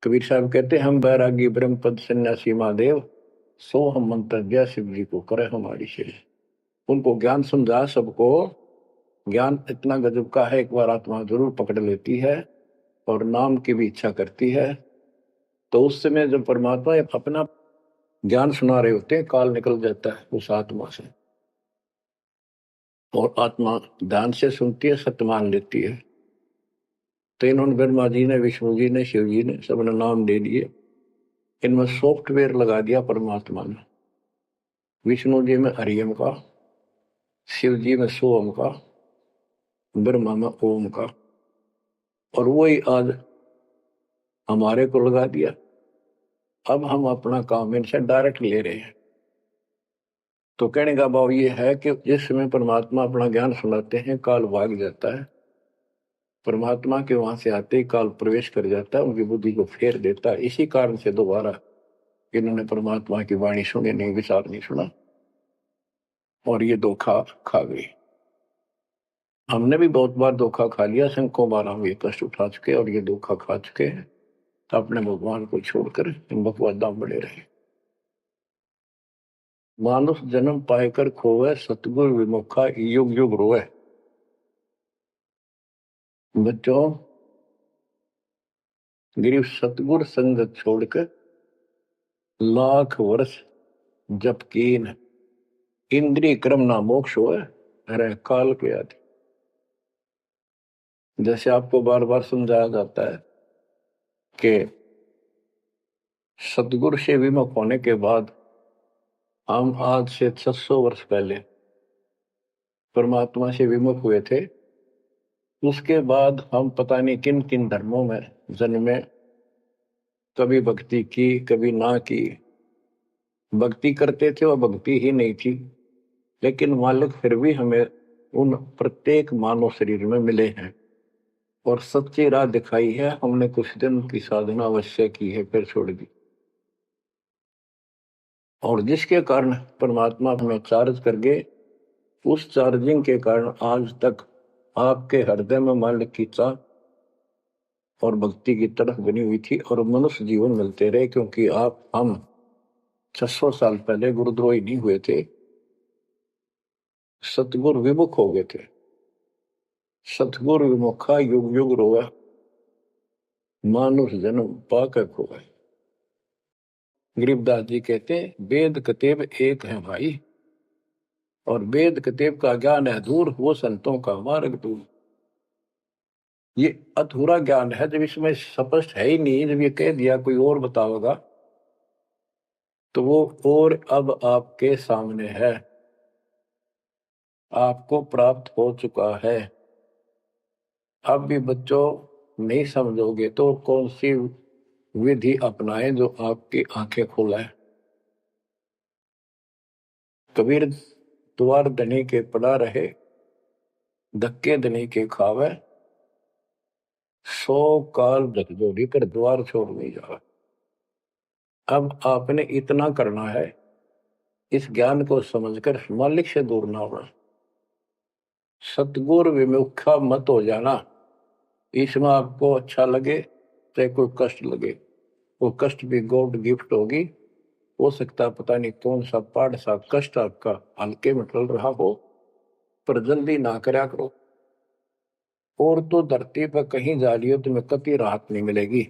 कबीर साहब कहते हम बैरागी ब्रह्म पद सन्यासी महादेव, सो हम मंत्र दिया शिव जी को करे हमारी शेष। उनको ज्ञान समझा सबको। ज्ञान इतना गजब का है, एक बार आत्मा जरूर पकड़ लेती है और नाम की भी इच्छा करती है, तो उस समय जब परमात्मा अपना ज्ञान सुना रहे होते हैं, काल निकल जाता है उस आत्मा से और आत्मा ध्यान से सुनती है, सत्य मान लेती है। तो इन्होंने ब्रह्मा जी ने, विष्णु जी ने, शिव जी ने सबने नाम दे दिए। इनमें सॉफ्टवेयर लगा दिया परमात्मा ने। विष्णु जी में हरियम का, शिव जी में सोम का, ब्रह्मा में ओम का, और वही आज हमारे को लगा दिया। अब हम अपना काम इनसे डायरेक्ट ले रहे हैं। तो कहने का भाव ये है कि जिस समय परमात्मा अपना ज्ञान सुनाते हैं, काल भाग जाता है। परमात्मा के वहां से आते ही काल प्रवेश कर जाता है, उनकी बुद्धि को फेर देता है। इसी कारण से दोबारा इन्होंने परमात्मा की वाणी सुनी नहीं, विचार नहीं सुना, और ये धोखा खा गई। हमने भी बहुत बार धोखा खा लिया, सैकड़ों बार हम ये कष्ट उठा चुके और ये धोखा खा चुके हैं। तो अपने भगवान को छोड़कर इन बकवादा बड़े रहे। मानुष जन्म पाएकर खोवे, सतगुरु विमुखा युग युग रोए। बच्चों, गिरीश सतगुरु संगत छोड़कर लाख वर्ष जप कीन, इंद्रिय क्रम ना मोक्ष होए, अरे काल के आदि। जैसे आपको बार बार समझाया जाता है कि सतगुरु से विमुख होने के बाद हम आज से 600 वर्ष पहले परमात्मा से विमुख हुए थे। उसके बाद हम पता नहीं किन किन धर्मों में जन्मे, कभी भक्ति की कभी ना की। भक्ति करते थे और भक्ति ही नहीं थी, लेकिन मालिक फिर भी हमें उन प्रत्येक मानव शरीर में मिले हैं और सच्ची राह दिखाई है। हमने कुछ दिन की साधना अवश्य की है, फिर छोड़ दी, और जिसके कारण परमात्मा हमें चार्ज कर गए। उस चार्जिंग के कारण आज तक आपके हृदय में मालिक की चाह और भक्ति की तरफ बनी हुई थी और मनुष्य जीवन मिलते रहे, क्योंकि हम 600 साल पहले गुरुद्रोही नहीं हुए थे, सतगुरु विमुख हो गए थे। सतगुरु विमुखा युग युग रोए, मानुष जन्म पाकर खोए। गरीबदास जी कहते हैं वेद कतेब एक है भाई, और वेद कतेब का ज्ञान है दूर, वो संतों का मार्ग दूर। ये अधूरा ज्ञान है, जब इसमें स्पष्ट है ही नहीं, जब ये कह दिया कोई और बताओगा, तो वो और अब आपके सामने है, आपको प्राप्त हो चुका है। अब भी बच्चों नहीं समझोगे तो कौन सी विधि अपनाएं जो आपकी आंखें खोले। कबीर द्वार धनी के पड़ा रहे, धक्के धनी के खावे, 100 काल झकझोरी कर द्वार छोड़ नहीं जावे। अब आपने इतना करना है, इस ज्ञान को समझकर मालिक से दूर ना होना, सतगुरु विमुखा मत हो जाना। इसमें आपको अच्छा लगे चाहे कोई कष्ट लगे, वो कष्ट भी गॉड गिफ्ट होगी। हो सकता है पता नहीं कौन सा पाठ सा कष्ट आपका हल्के में टल रहा हो, पर जल्दी ना करा करो। और तो धरती पर कहीं जा रही हो तुम्हें कभी राहत नहीं मिलेगी।